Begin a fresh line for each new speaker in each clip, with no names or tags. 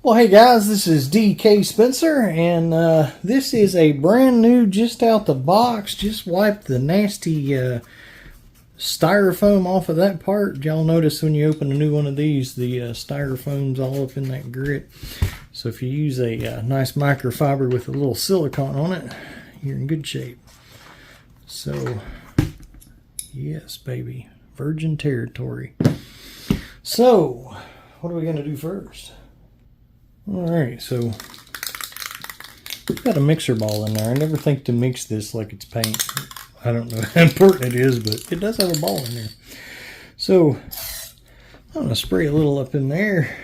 Well, hey guys, this is DK Spencer, and this is a brand new, just out the box, just wiped the nasty styrofoam off of that part. Y'all notice when you open a new one of these, the styrofoam's all up in that grit. So if you use a nice microfiber with a little silicone on it, you're in good shape. So, yes, baby, virgin territory. So, what are we going to do first? Alright, so we've got a mixer ball in there. I never think to mix this like it's paint. I don't know how important it is, but it does have a ball in there. So I'm going to spray a little up in there.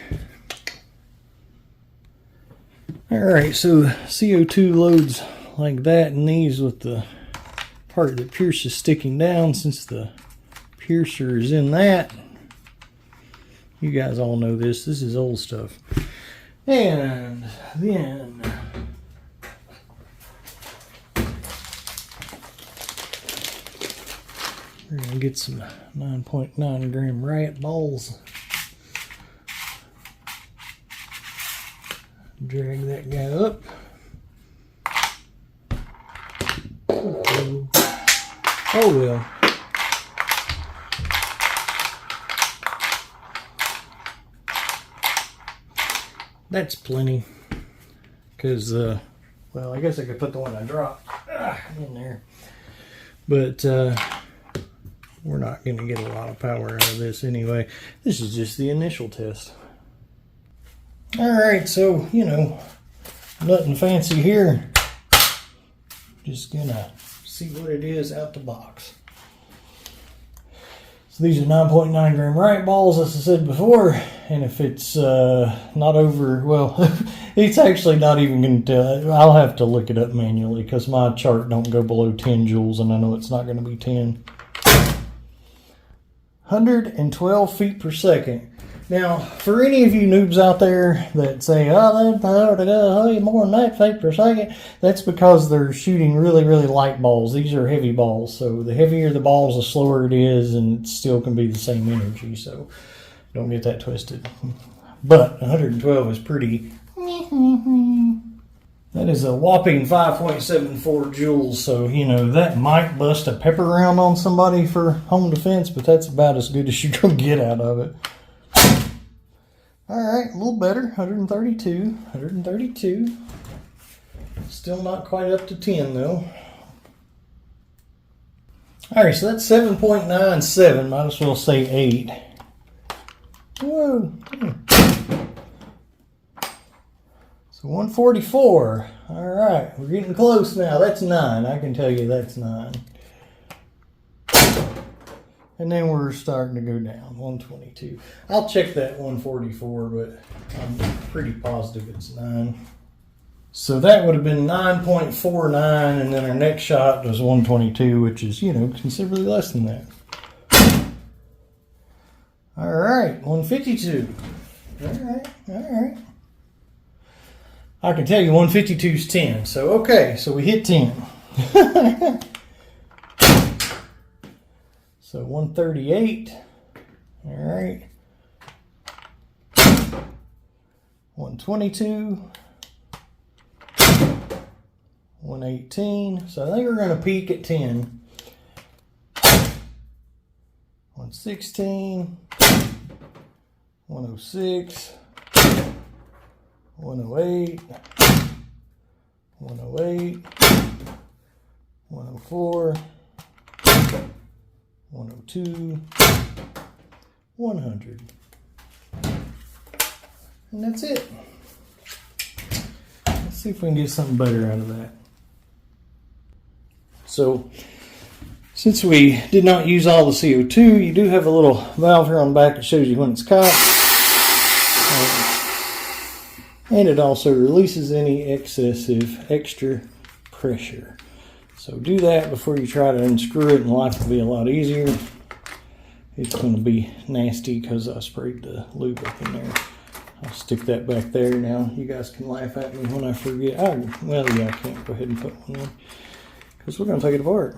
Alright, so CO2 loads like that in these with the part that pierces sticking down, since the piercer is in that. You guys all know this. This is old stuff. And then we're going to get some 9.9 gram riot balls. Drag that guy up. Oh well. That's plenty, because, well, I guess I could put the one I dropped in there, but we're not going to get a lot of power out of this anyway. This is just the initial test. Alright, so, you know, nothing fancy here. Just going to see what it is out the box. So these are 9.9 gram riot balls, as I said before, and if it's not over, well, it's actually not even going to tell. I'll have to look it up manually because my chart don't go below 10 joules, and I know it's not going to be 10. 112 feet per second. Now, for any of you noobs out there that say, oh, they're more than that feet per second, that's because they're shooting really, really light balls. These are heavy balls, so the heavier the balls, the slower it is, and it still can be the same energy, so don't get that twisted. But 112 is pretty. That is a whopping 5.74 joules, so, you know, that might bust a pepper round on somebody for home defense, but that's about as good as you're going to get out of it. Alright, a little better, 132. Still not quite up to 10 though. Alright, so that's 7.97, might as well say 8. Whoa. So 144. Alright, we're getting close now. That's 9, I can tell you that's 9. And then we're starting to go down, 122. I'll check that 144, but I'm pretty positive it's 9. So that would have been 9.49, and then our next shot was 122, which is, you know, considerably less than that. All right, 152. All right. I can tell you 152 is 10. So, okay, so we hit 10. So 138, all right, 122, 118, so I think we're going to peak at 10, 116, 106, 108, 108, 104, 102, 100. And that's it. Let's see if we can get something better out of that. So, since we did not use all the CO2, you do have a little valve here on the back that shows you when it's cocked. And it also releases any excessive extra pressure. So do that before you try to unscrew it, and life will be a lot easier. It's going to be nasty because I sprayed the lube up in there. I'll stick that back there now. You guys can laugh at me when I forget. Well, yeah, I can't go ahead and put one in because we're going to take it apart.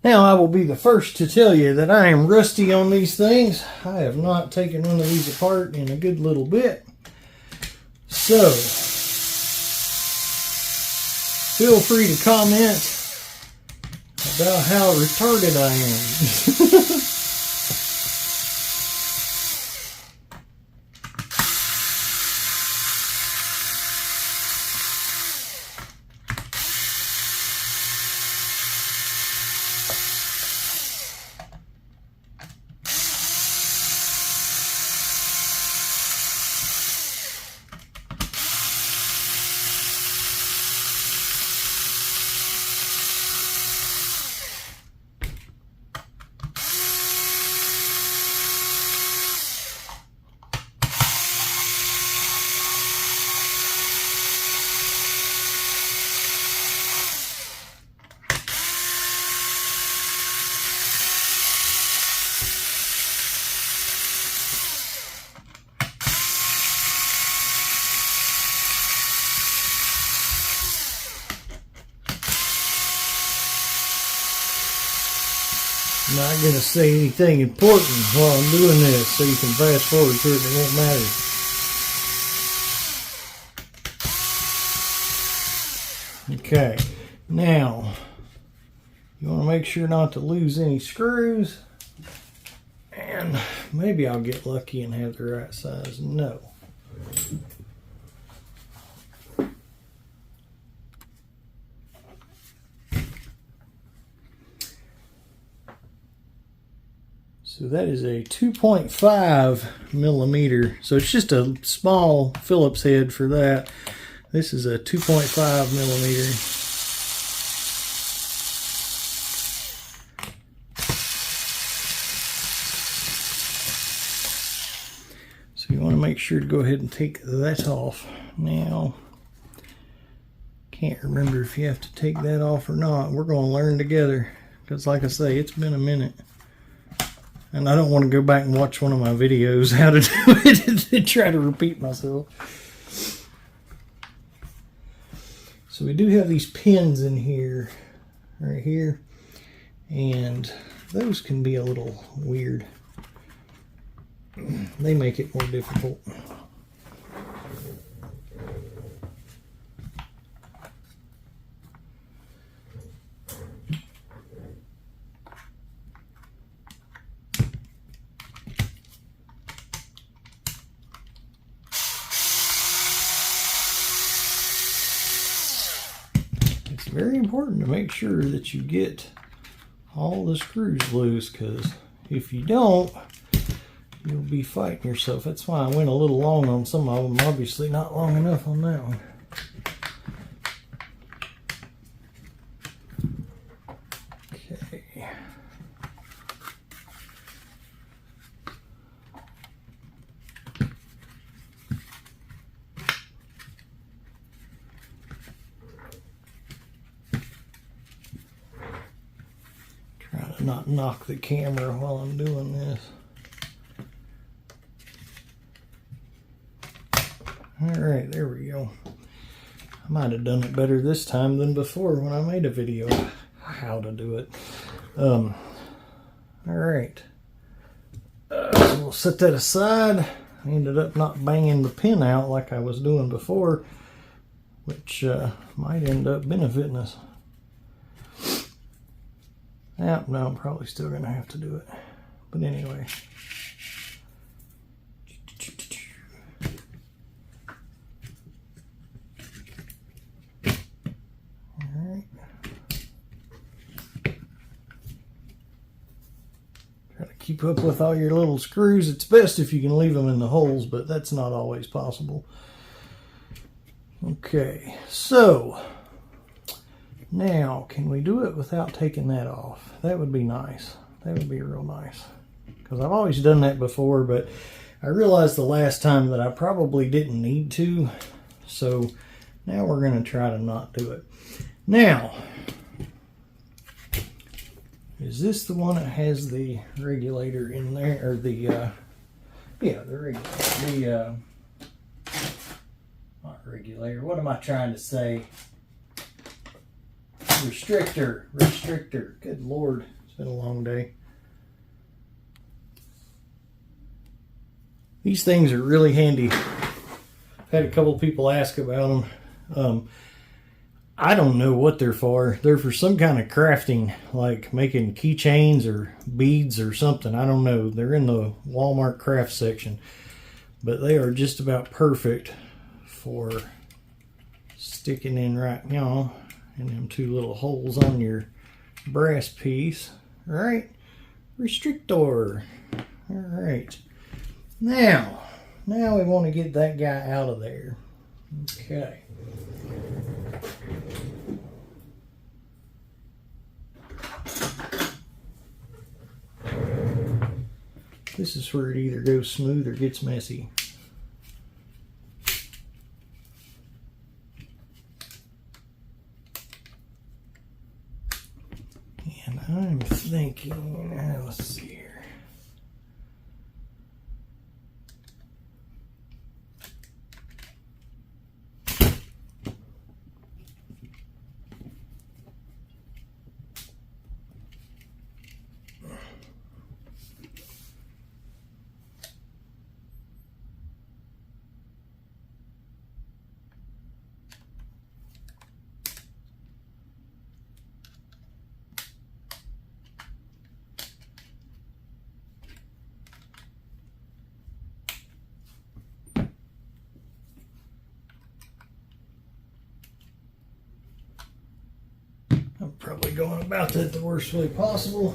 Now, I will be the first to tell you that I am rusty on these things. I have not taken one of these apart in a good little bit. So, feel free to comment about how retarded I am. I'm not going to say anything important while I'm doing this, so you can fast forward through it, it won't matter. Okay, now, you want to make sure not to lose any screws, and maybe I'll get lucky and have the right size. No. So that is a 2.5 millimeter. So it's just a small Phillips head for that. This is a 2.5 millimeter. So you want to make sure to go ahead and take that off. Now, can't remember if you have to take that off or not. We're going to learn together, because like I say, it's been a minute. And I don't want to go back and watch one of my videos how to do it and try to repeat myself. So we do have these pins in here, right here, and those can be a little weird. They make it more difficult. Very important to make sure that you get all the screws loose, because if you don't, you'll be fighting yourself. That's why I went a little long on some of them, obviously not long enough on that one. Okay. Not knock the camera while I'm doing this. Alright, there we go. I might have done it better this time than before when I made a video how to do it. Alright. So we'll set that aside. I ended up not banging the pin out like I was doing before, which might end up benefiting us. Yeah, no, I'm probably still going to have to do it. But anyway. Alright. Try to keep up with all your little screws. It's best if you can leave them in the holes, but that's not always possible. Okay, so now, can we do it without taking that off? That would be nice. That would be real nice. Because I've always done that before, but I realized the last time that I probably didn't need to. So now we're going to try to not do it. Now, is this the one that has the regulator in there? Or the, yeah, the regulator. Not regulator. What am I trying to say? Restrictor. Good Lord, it's been a long day. These things are really handy I've had a couple people ask about them. I don't know what they're for. They're for some kind of crafting, like making keychains or beads or something. I don't know. They're in the Walmart craft section. But they are just about perfect for sticking in right now in them two little holes on your brass piece. All right, Restrictor. All right, now we want to get that guy out of there. Okay. This is where it either goes smooth or gets messy. And I'm thinking, let's see here. I'm probably going about that the worst way possible.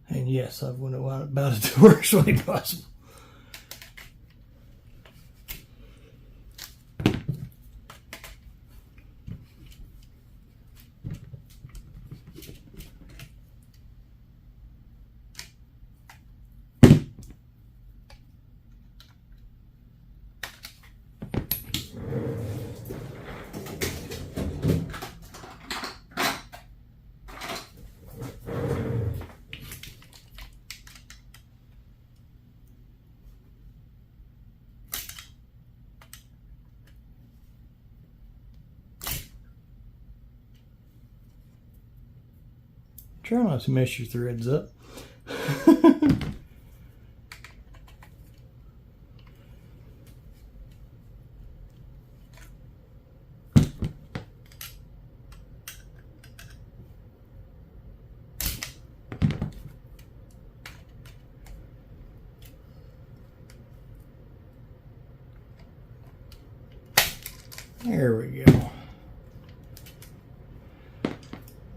And yes, I've went about it the worst way possible. Try not to mess your threads up. There we go.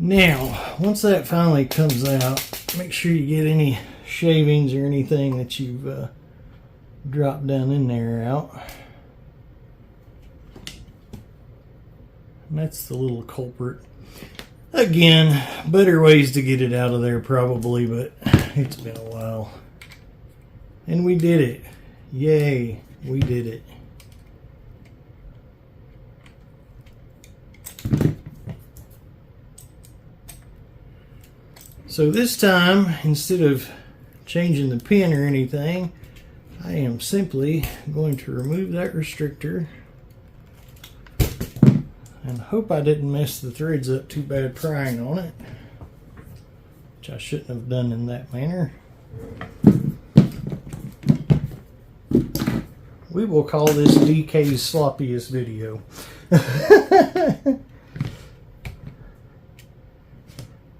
Now, once that finally comes out, make sure you get any shavings or anything that you've dropped down in there out. And that's the little culprit. Again, better ways to get it out of there probably, but it's been a while. And we did it. Yay, we did it. So this time, instead of changing the pin or anything, I am simply going to remove that restrictor and hope I didn't mess the threads up too bad prying on it, which I shouldn't have done in that manner. We will call this DK's sloppiest video.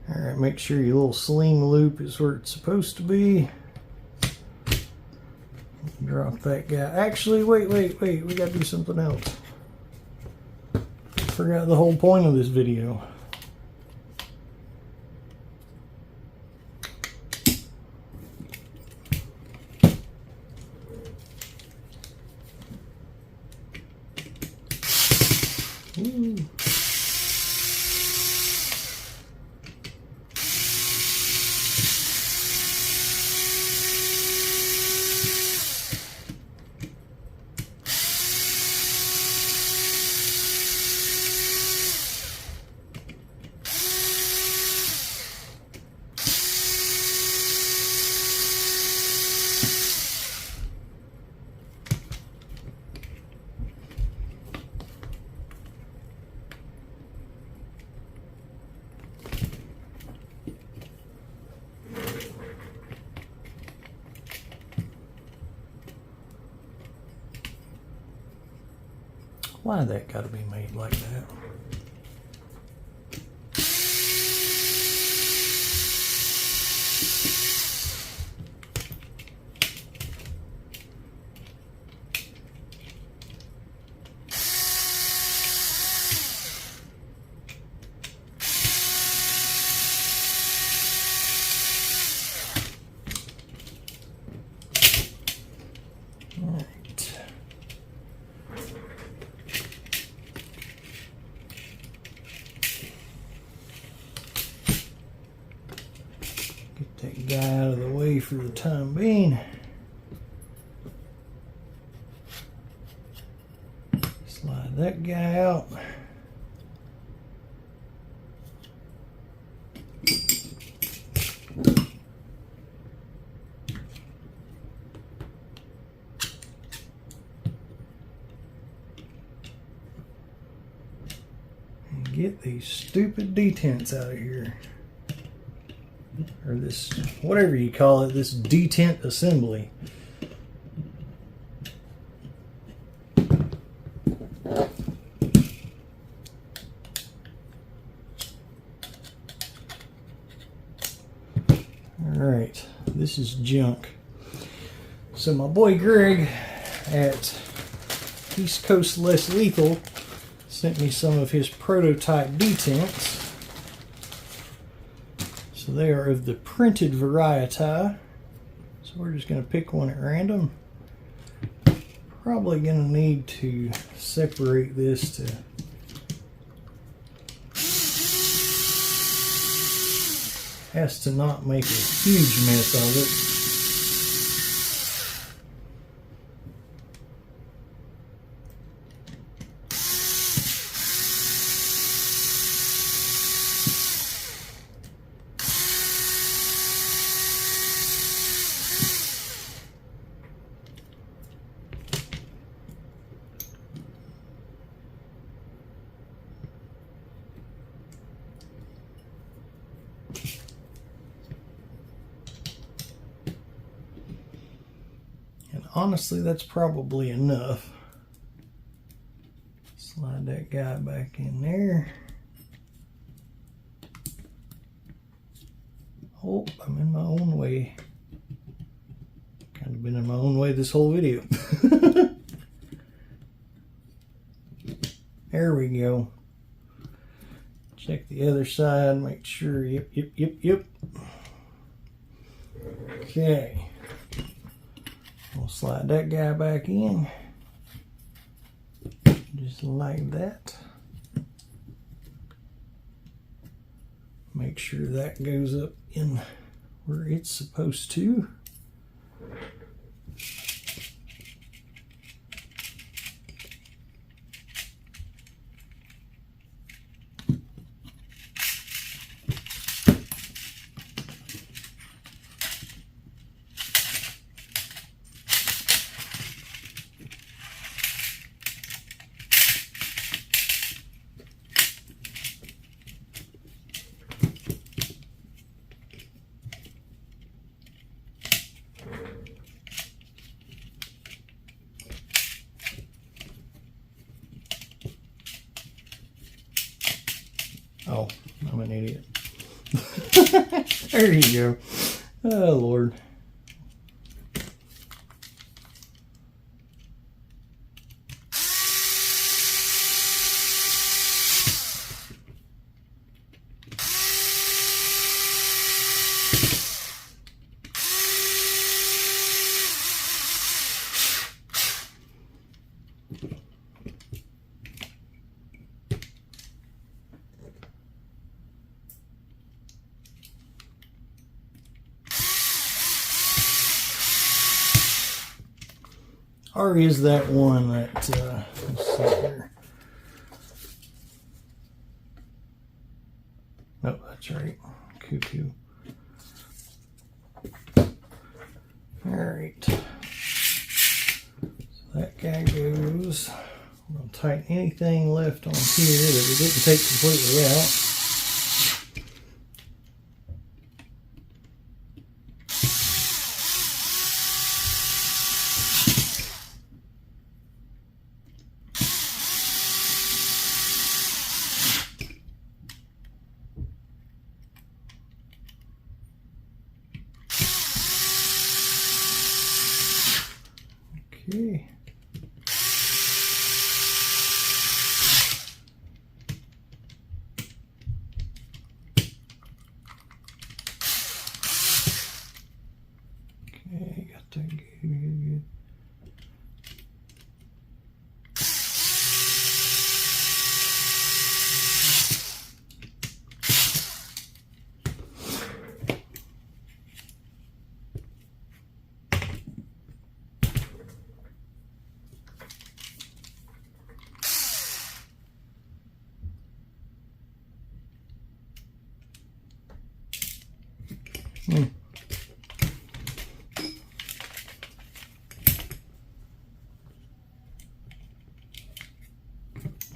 Alright, make sure your little sling loop is where it's supposed to be. Drop that guy. Actually, wait. We gotta do something else. Forgot the whole point of this video. Ooh. Why that gotta be made like that? That guy out of the way for the time being. Slide that guy out. And get these stupid detents out of here. Or this, whatever you call it, this detent assembly. Alright, this is junk. So my boy Greg at East Coast Less Lethal sent me some of his prototype detents. So they are of the printed variety. So we're just going to pick one at random. Probably going to need to separate this to has to not make a huge mess of it. Honestly, that's probably enough. Slide that guy back in there. Oh, I'm in my own way. Kind of been in my own way this whole video. There we go. Check the other side, make sure, yep. Okay. We'll slide that guy back in, just like that. Make sure that goes up in where it's supposed to. Oh, I'm an idiot. There you go. Oh, Lord. Or is that one that, let's see here. Nope, that's right. Cuckoo. Alright. So that guy goes. I'm going to tighten anything left on here that we didn't take completely out. Okay. Okay, got that good.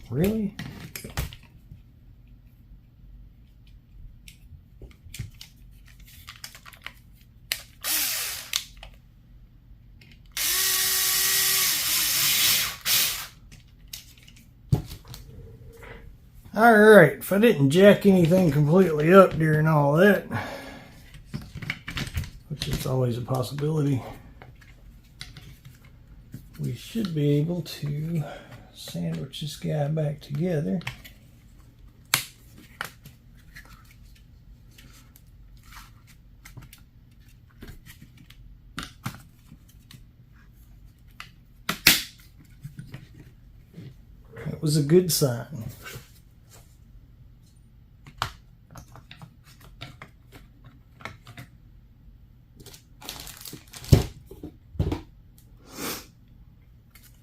Really? Alright, if I didn't jack anything completely up during all that, which is always a possibility, we should be able to sandwich this guy back together. That was a good sign.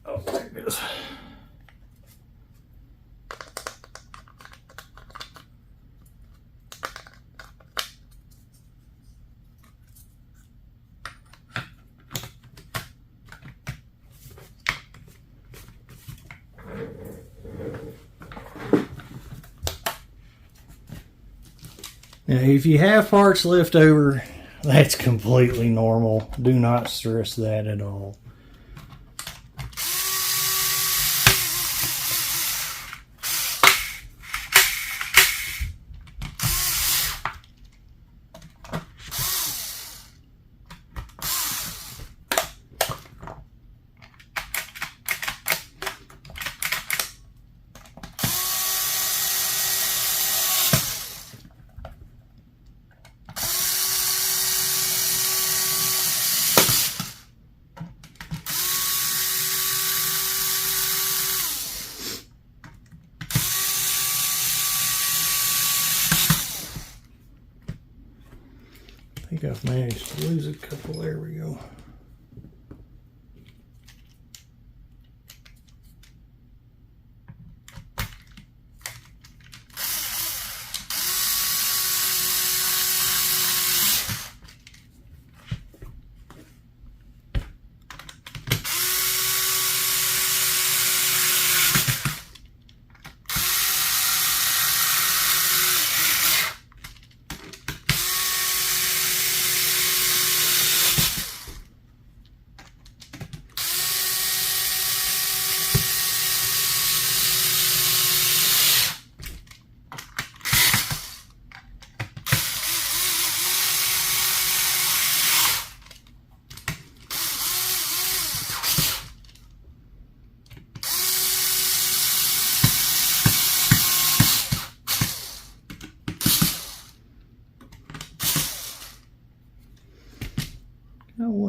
Oh, there it goes. Now, if you have parts left over, that's completely normal. Do not stress that at all. I think I've managed to lose a couple. There we go.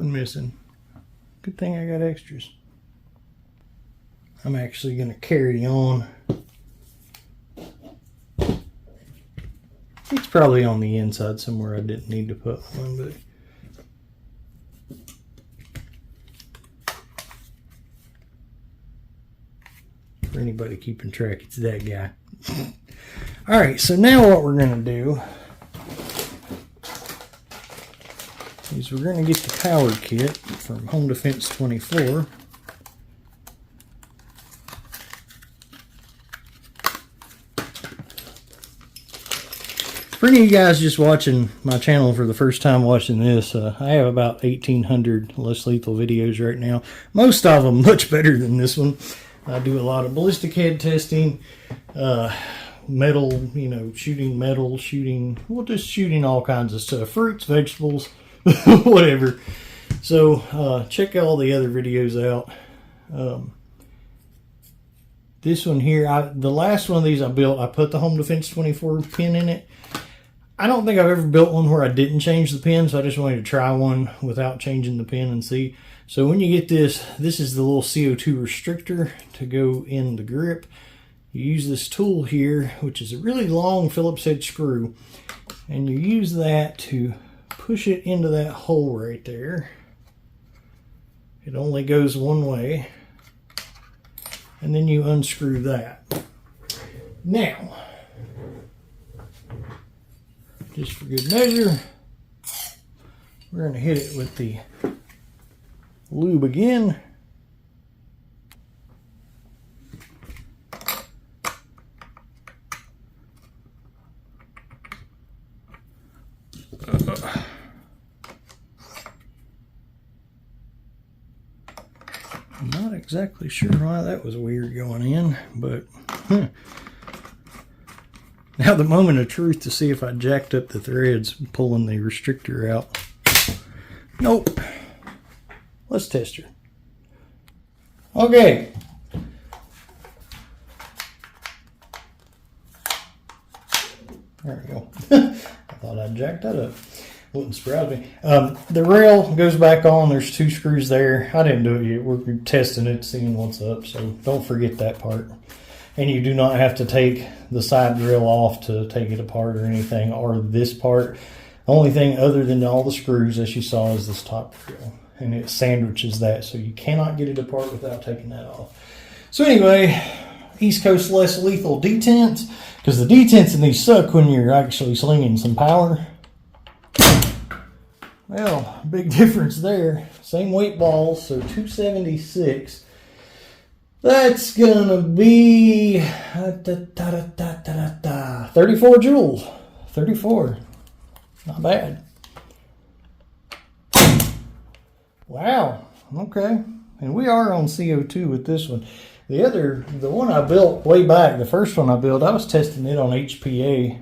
one missing. Good thing I got extras. I'm actually going to carry on. It's probably on the inside somewhere. I didn't need to put one, but for anybody keeping track, it's that guy. All right, so now what we're going to do is we're going to get the power kit from Home Defense 24. For any of you guys just watching my channel for the first time watching this, I have about 1,800 less lethal videos right now. Most of them much better than this one. I do a lot of ballistic head testing, metal, shooting metal, just shooting all kinds of stuff. Fruits, vegetables, whatever. So check all the other videos out. This one here, the last one of these I built, I put the Home Defense 24 pin in it. I don't think I've ever built one where I didn't change the pin, so I just wanted to try one without changing the pin and see. So when you get this is the little CO2 restrictor to go in the grip. You use this tool here, which is a really long Phillips head screw, and you use that to push it into that hole right there. It only goes one way, and then you unscrew that. Now, just for good measure, we're going to hit it with the lube again. I'm not exactly sure why that was weird going in, but now the moment of truth to see if I jacked up the threads pulling the restrictor out. Nope. Let's test her. Okay. There we go. I thought I jacked that up. Wouldn't surprise me. The rail goes back on. There's 2 screws there. I didn't do it yet. We're testing it, seeing what's up. So don't forget that part. And you do not have to take the side rail off to take it apart or anything, or this part. The only thing other than all the screws, as you saw, is this top rail. And it sandwiches that, so you cannot get it apart without taking that off. So anyway, East Coast less lethal detents, because the detents in these suck when you're actually slinging some power. Well, big difference there. Same weight balls, so 276. That's gonna be 34 joules. 34. Not bad. Wow. Okay. And we are on CO2 with this one. The one I built way back, the first one I built, I was testing it on HPA.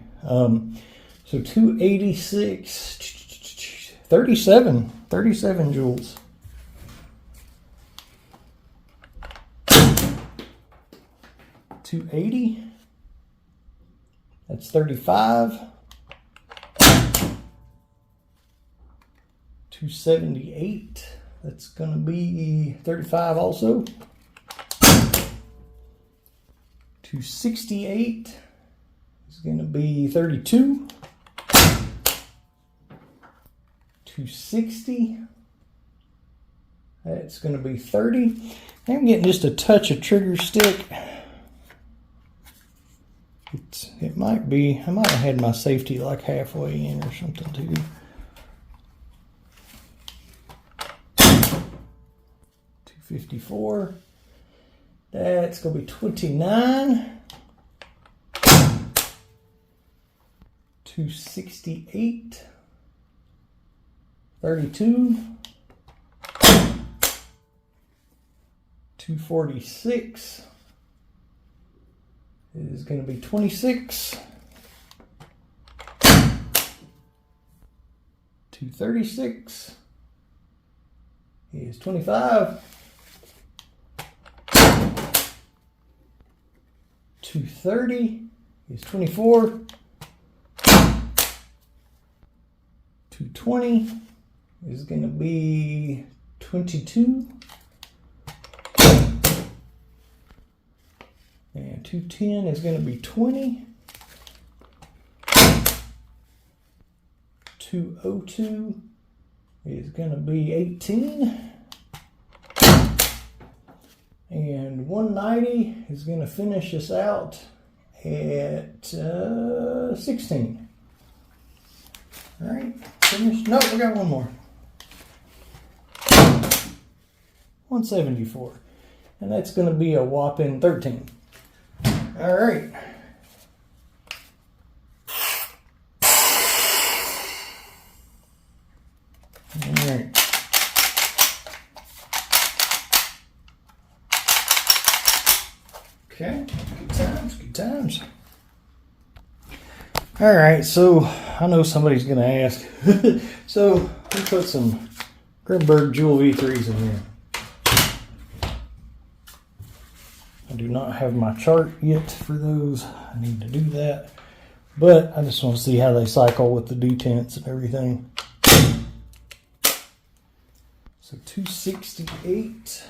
So 286. 37 joules. $280. That's 35. 278. That's gonna be 35 also. 268 is gonna be 32. 260. That's going to be 30. I'm getting just a touch of trigger stick. It might be, I might have had my safety like halfway in or something too. 254. That's going to be 29. 268. 32, 246 is going to be 26, 236 is 25, 230 is 24, 220 is going to be 22. And 210 is going to be 20. 202 is going to be 18. And 190 is going to finish us out at 16. All right, finished. No, we got one more. 174. And that's going to be a whopping 13. All right. All right. Okay, good times, good times. All right, so I know somebody's going to ask. So we put some Grimberg Jewel V3s in here. I do not have my chart yet for those. I need to do that. But I just want to see how they cycle with the detents and everything. So 268.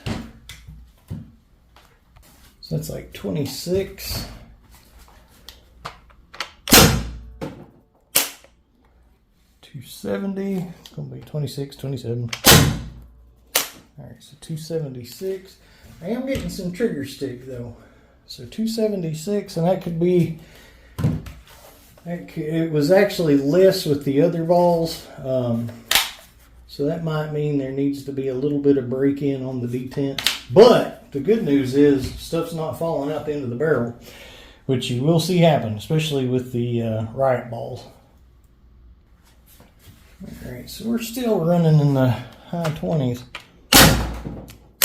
So that's like 26. 270. It's going to be 26, 27. All right, so 276. I am getting some trigger stick though. So 276, and that could be, it was actually less with the other balls. So that might mean there needs to be a little bit of break-in on the detent. But the good news is stuff's not falling out the end of the barrel, which you will see happen, especially with the riot balls. All right, so we're still running in the high 20s.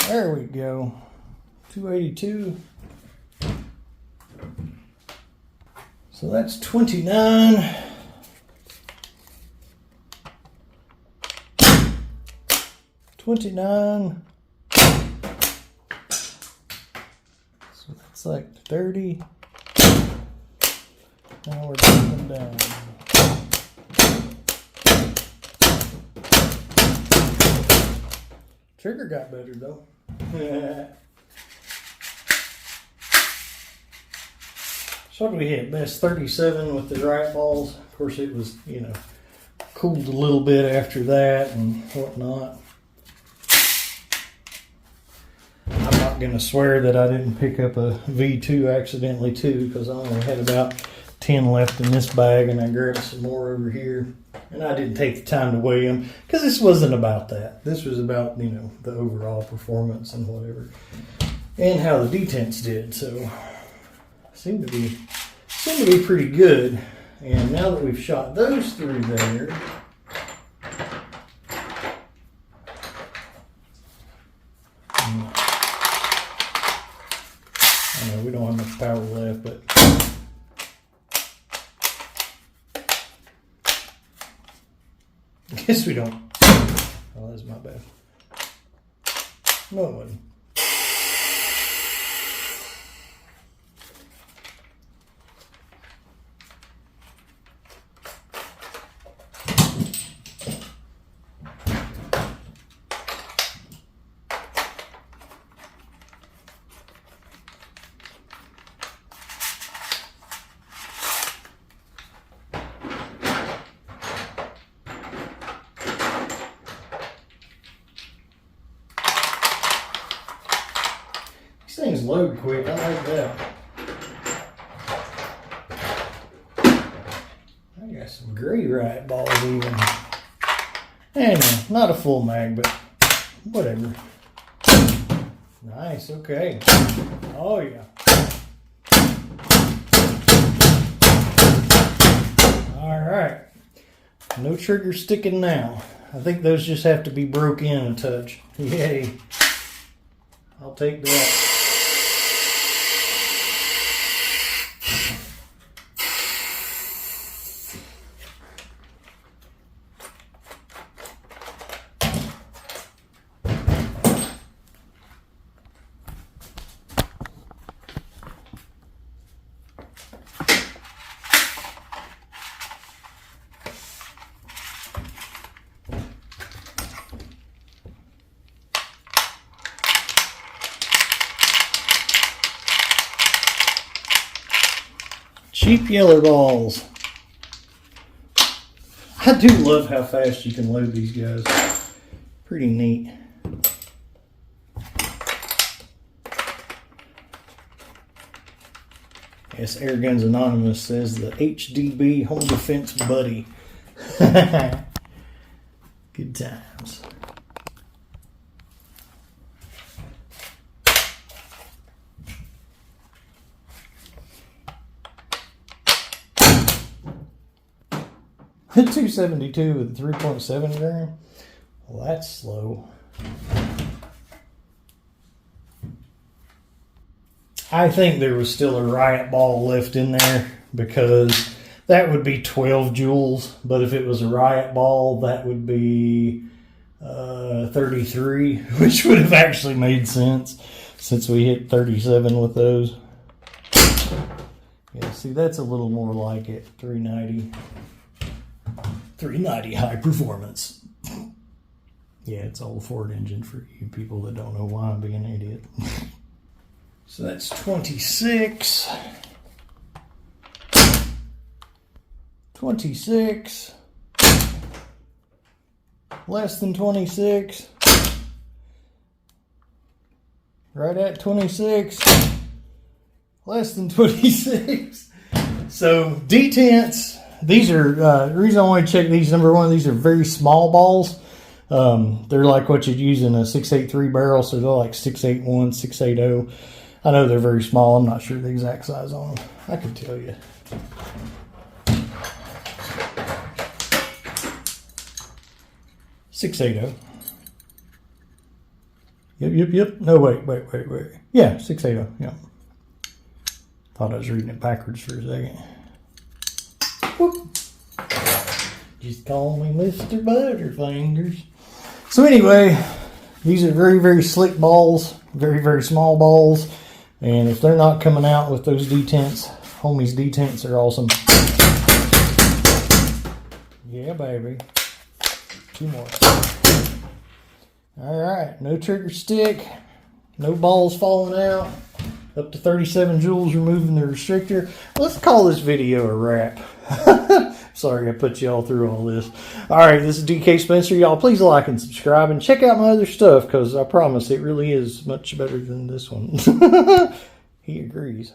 There we go. 282. So that's 29. So that's like 30. Now we're dropping down. Trigger got better though. So what do we hit? Best 37 with the riot balls. Of course it was, you know, cooled a little bit after that and whatnot. I'm not going to swear that I didn't pick up a V2 accidentally too, because I only had about 10 left in this bag and I grabbed some more over here. And I didn't take the time to weigh them because this wasn't about that. This was about, you know, the overall performance and whatever, and how the detents did. So seemed to be pretty good. And now that we've shot those through there, I know we don't have much power left, but I guess we don't. Oh, that's my bad. No, it wasn't. These things load quick. I like that. I got some gray riot balls even. Anyway, not a full mag, but whatever. Nice, okay. Oh yeah. Alright. No trigger sticking now. I think those just have to be broke in a touch. Yay. I'll take that. Cheap yellow balls. I do love how fast you can load these guys. Pretty neat. Yes, Airguns Anonymous says the HDB Home Defense Buddy. Good times. The 272 with 3.7 gram. Well, that's slow. I think there was still a riot ball left in there because that would be 12 joules. But if it was a riot ball, that would be 33, which would have actually made sense since we hit 37 with those. Yeah, see, that's a little more like it. 390. 390 high performance. Yeah, it's all Ford engine for you people that don't know why I'm being an idiot. So that's 26. 26. Less than 26. Right at 26. Less than 26. So Detents. These are, the reason I want to check these, number one, these are very small balls. They're like what you'd use in a 683 barrel, so they're like 681, 680. I know they're very small. I'm not sure the exact size on them. I can tell you. .680. Yep. No, wait. Yeah, 680. Yeah. Thought I was reading it backwards for a second. Whoop. Just call me Mr. Butterfingers. So anyway, these are very, very slick balls, very, very small balls. And if they're not coming out with those Detents, homies Detents are awesome. Yeah, baby. 2 more. All right, no trigger stick, no balls falling out. Up to 37 joules removing the restrictor. Let's call this video a wrap. Sorry I put y'all through all this. Alright, this is DK Spencer. Y'all please like and subscribe and check out my other stuff because I promise it really is much better than this one. He agrees.